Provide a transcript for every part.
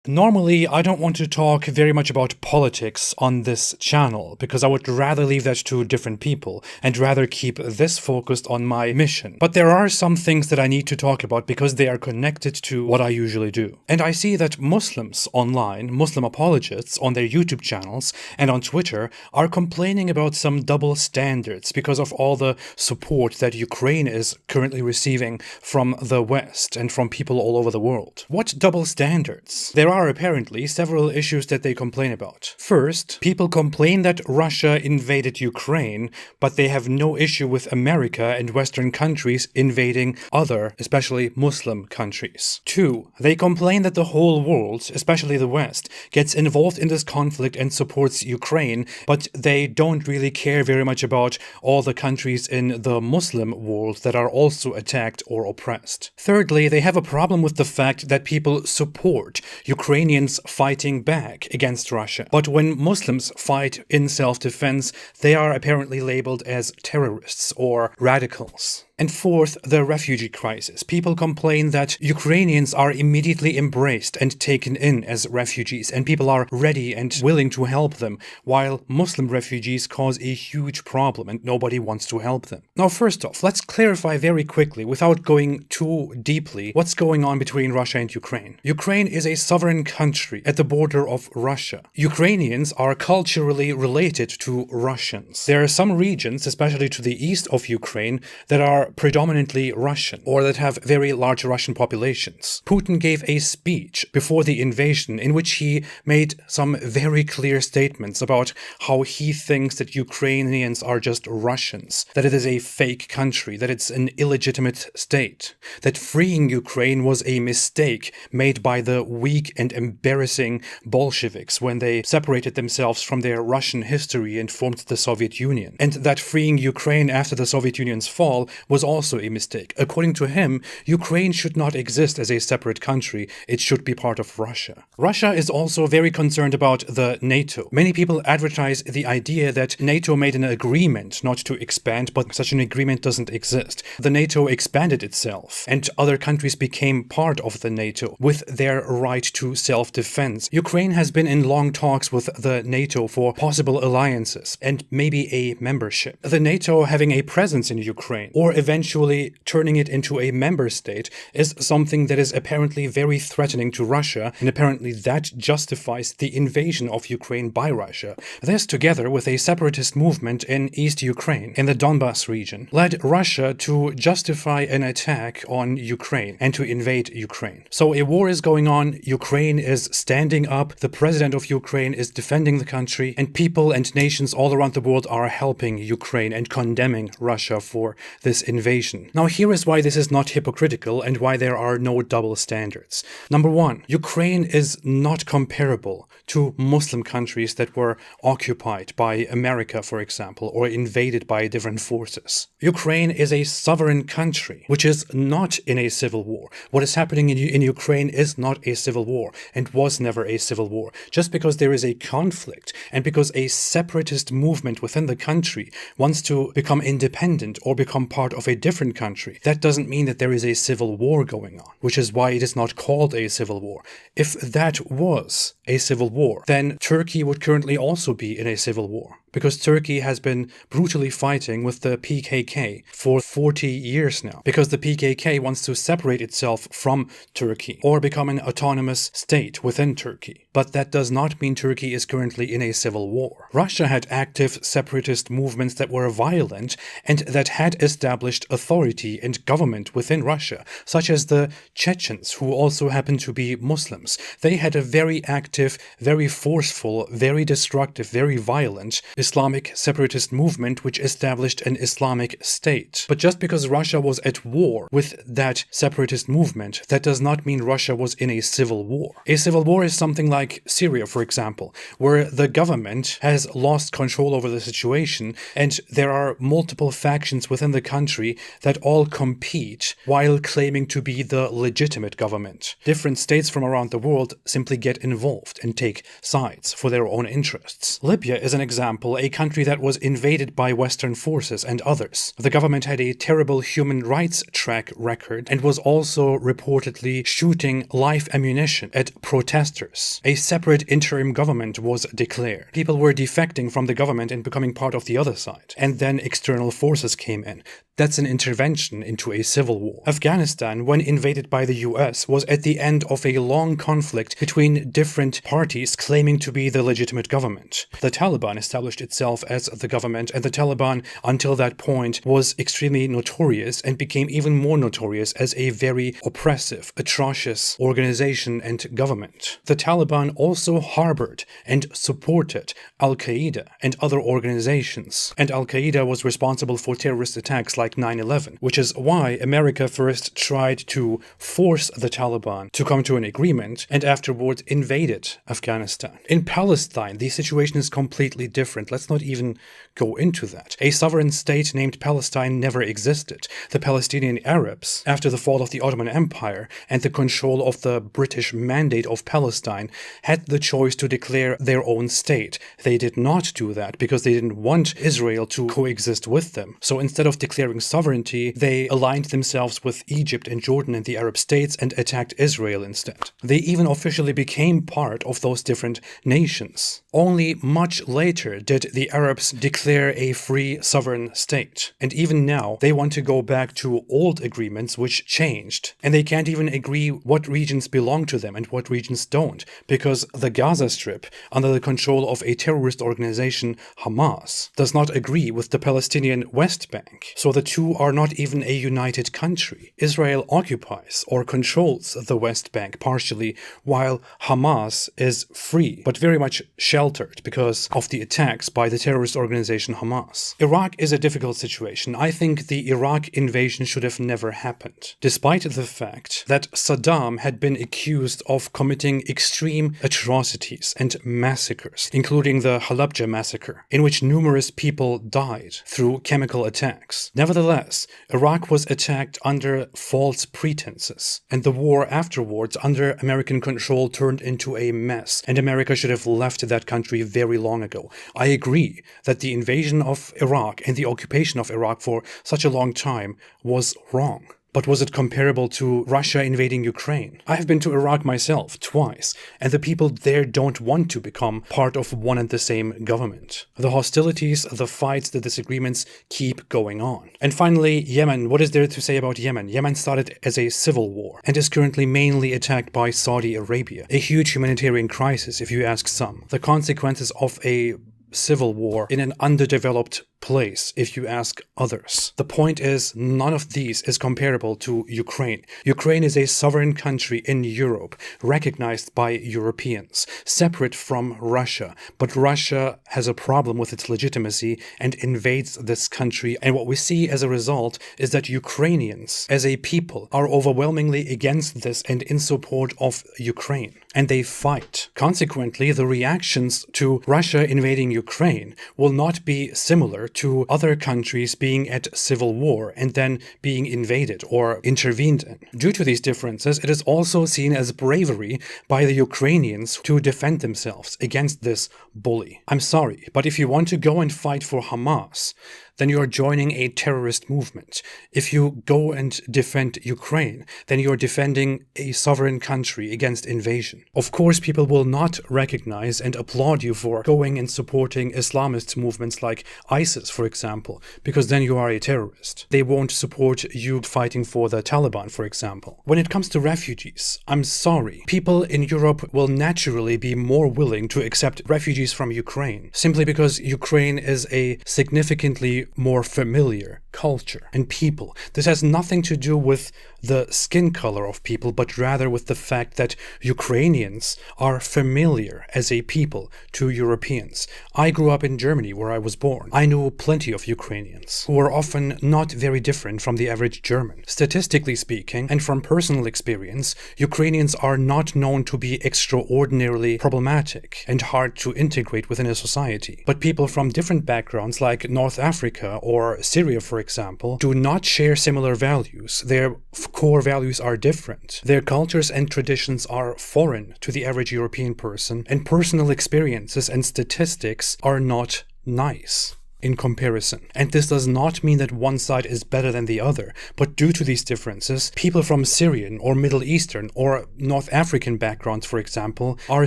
Normally, I don't want to talk very much about politics on this channel because I would rather leave that to different people and rather keep this focused on my mission. But there are some things that I need to talk about because they are connected to what I usually do. And I see that Muslims online, Muslim apologists on their YouTube channels and on Twitter are complaining about some double standards because of all the support that Ukraine is currently receiving from the West and from people all over the world. What double standards? There are apparently several issues that they complain about. First, people complain that Russia invaded Ukraine, but they have no issue with America and Western countries invading other, especially Muslim countries. Two, they complain that the whole world, especially the West, gets involved in this conflict and supports Ukraine, but they don't really care very much about all the countries in the Muslim world that are also attacked or oppressed. Thirdly, they have a problem with the fact that people support Ukrainians fighting back against Russia. But when Muslims fight in self-defense, they are apparently labeled as terrorists or radicals. And fourth, the refugee crisis. People complain that Ukrainians are immediately embraced and taken in as refugees, and people are ready and willing to help them, while Muslim refugees cause a huge problem and nobody wants to help them. Now, first off, let's clarify very quickly, without going too deeply, what's going on between Russia and Ukraine. Ukraine is a sovereign country at the border of Russia. Ukrainians are culturally related to Russians. There are some regions, especially to the east of Ukraine, that are predominantly Russian, or that have very large Russian populations. Putin gave a speech before the invasion in which he made some very clear statements about how he thinks that Ukrainians are just Russians, that it is a fake country, that it's an illegitimate state, that freeing Ukraine was a mistake made by the weak and embarrassing Bolsheviks when they separated themselves from their Russian history and formed the Soviet Union, and that freeing Ukraine after the Soviet Union's fall was also a mistake. According to him, Ukraine should not exist as a separate country, it should be part of Russia. Russia is also very concerned about the NATO. Many people advertise the idea that NATO made an agreement not to expand, but such an agreement doesn't exist. The NATO expanded itself, and other countries became part of the NATO with their right to self-defense. Ukraine has been in long talks with the NATO for possible alliances and maybe a membership. The NATO having a presence in Ukraine, or eventually turning it into a member state, is something that is apparently very threatening to Russia, and apparently that justifies the invasion of Ukraine by Russia. This, together with a separatist movement in East Ukraine, in the Donbas region, led Russia to justify an attack on Ukraine and to invade Ukraine. So a war is going on, Ukraine is standing up, the president of Ukraine is defending the country, and people and nations all around the world are helping Ukraine and condemning Russia for this invasion. Now, here is why this is not hypocritical and why there are no double standards. Number one, Ukraine is not comparable to Muslim countries that were occupied by America, for example, or invaded by different forces. Ukraine is a sovereign country, which is not in a civil war. What is happening in Ukraine is not a civil war and was never a civil war. Just because there is a conflict and because a separatist movement within the country wants to become independent or become part of a different country, that doesn't mean that there is a civil war going on, which is why it is not called a civil war. If that was a civil war, then Turkey would currently also be in a civil war, because Turkey has been brutally fighting with the PKK for 40 years now, because the PKK wants to separate itself from Turkey or become an autonomous state within Turkey. But that does not mean Turkey is currently in a civil war. Russia had active separatist movements that were violent and that had established authority and government within Russia, such as the Chechens, who also happen to be Muslims. They had a very active, very forceful, very destructive, very violent Islamic separatist movement which established an Islamic state. But just because Russia was at war with that separatist movement, that does not mean Russia was in a civil war. A civil war is something like Syria, for example, where the government has lost control over the situation and there are multiple factions within the country that all compete while claiming to be the legitimate government. Different states from around the world simply get involved. involved and take sides for their own interests. Libya is an example, a country that was invaded by Western forces and others. The government had a terrible human rights track record and was also reportedly shooting live ammunition at protesters. A separate interim government was declared. People were defecting from the government and becoming part of the other side. And then external forces came in. That's an intervention into a civil war. Afghanistan, when invaded by the US, was at the end of a long conflict between different parties claiming to be the legitimate government. The Taliban established itself as the government, and the Taliban, until that point, was extremely notorious and became even more notorious as a very oppressive, atrocious organization and government. The Taliban also harbored and supported Al-Qaeda and other organizations, and Al-Qaeda was responsible for terrorist attacks like 9/11, which is why America first tried to force the Taliban to come to an agreement and afterwards invaded Afghanistan. In Palestine, the situation is completely different. Let's not even go into that. A sovereign state named Palestine never existed. The Palestinian Arabs, after the fall of the Ottoman Empire and the control of the British Mandate of Palestine, had the choice to declare their own state. They did not do that because they didn't want Israel to coexist with them. So instead of declaring sovereignty, they aligned themselves with Egypt and Jordan and the Arab states and attacked Israel instead. They even officially became part of those different nations. Only much later did the Arabs declare a free sovereign state. And even now, they want to go back to old agreements which changed. And they can't even agree what regions belong to them and what regions don't, because the Gaza Strip, under the control of a terrorist organization, Hamas, does not agree with the Palestinian West Bank. So the two are not even a united country. Israel occupies or controls the West Bank partially, while Hamas is free, but very much sheltered because of the attacks by the terrorist organization Hamas. Iraq is a difficult situation. I think the Iraq invasion should have never happened, despite the fact that Saddam had been accused of committing extreme atrocities and massacres, including the Halabja massacre, in which numerous people died through chemical attacks. Nevertheless, Iraq was attacked under false pretenses, and the war afterwards under American control turned into a mess, and America should have left that country very long ago. I agree that the invasion of Iraq and the occupation of Iraq for such a long time was wrong. But was it comparable to Russia invading Ukraine? I have been to Iraq myself twice, and the people there don't want to become part of one and the same government. The hostilities, the fights, the disagreements keep going on. And finally, Yemen. What is there to say about Yemen? Yemen started as a civil war and is currently mainly attacked by Saudi Arabia. A huge humanitarian crisis, if you ask some. The consequences of a civil war in an underdeveloped place, if you ask others. The point is, none of these is comparable to Ukraine. Ukraine is a sovereign country in Europe, recognized by Europeans, separate from Russia. But Russia has a problem with its legitimacy and invades this country. And what we see as a result is that Ukrainians, as a people, are overwhelmingly against this and in support of Ukraine. And they fight. Consequently, the reactions to Russia invading Ukraine will not be similar to other countries being at civil war and then being invaded or intervened in. Due to these differences, it is also seen as bravery by the Ukrainians to defend themselves against this bully. I'm sorry, but if you want to go and fight for Hamas, then you are joining a terrorist movement. If you go and defend Ukraine, then you are defending a sovereign country against invasion. Of course, people will not recognize and applaud you for going and supporting Islamist movements like ISIS, for example, because then you are a terrorist. They won't support you fighting for the Taliban, for example. When it comes to refugees, I'm sorry. People in Europe will naturally be more willing to accept refugees from Ukraine, simply because Ukraine is a significantly more familiar culture and people. This has nothing to do with the skin color of people, but rather with the fact that Ukrainians are familiar as a people to Europeans. I grew up in Germany, where I was born. I knew plenty of Ukrainians who were often not very different from the average German. Statistically speaking, and from personal experience, Ukrainians are not known to be extraordinarily problematic and hard to integrate within a society. But people from different backgrounds, like North Africa or Syria, for example, do not share similar values. Their core values are different. Their cultures and traditions are foreign to the average European person, and personal experiences and statistics are not nice in comparison. And this does not mean that one side is better than the other, but due to these differences, people from Syrian or Middle Eastern or North African backgrounds, for example, are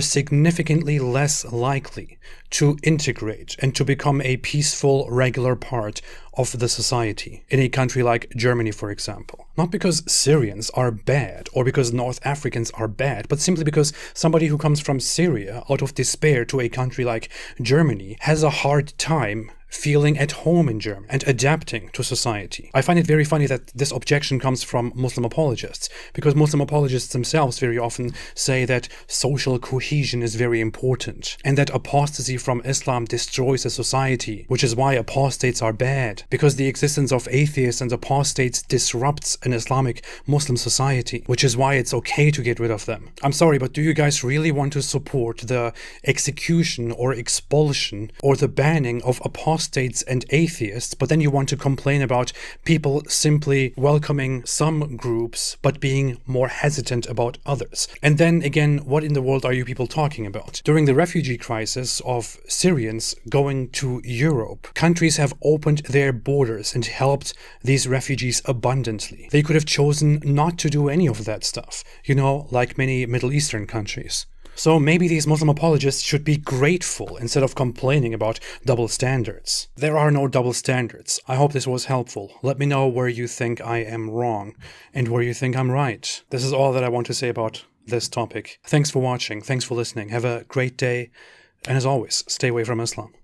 significantly less likely to integrate and to become a peaceful, regular part of the society in a country like Germany, for example. Not because Syrians are bad or because North Africans are bad, but simply because somebody who comes from Syria out of despair to a country like Germany has a hard time feeling at home in Germany and adapting to society. I find it very funny that this objection comes from Muslim apologists, because Muslim apologists themselves very often say that social cohesion is very important and that apostasy from Islam destroys a society, which is why apostates are bad, because the existence of atheists and apostates disrupts an Islamic Muslim society, which is why it's okay to get rid of them. I'm sorry, but do you guys really want to support the execution or expulsion or the banning of apostates and atheists, but then you want to complain about people simply welcoming some groups but being more hesitant about others? And then again, what in the world are you people talking about? During the refugee crisis of Syrians going to Europe, countries have opened their borders and helped these refugees abundantly. They could have chosen not to do any of that stuff, like many Middle Eastern countries. So maybe these Muslim apologists should be grateful instead of complaining about double standards. There are no double standards. I hope this was helpful. Let me know where you think I am wrong and where you think I'm right. This is all that I want to say about this topic. Thanks for watching. Thanks for listening. Have a great day. And as always, stay away from Islam.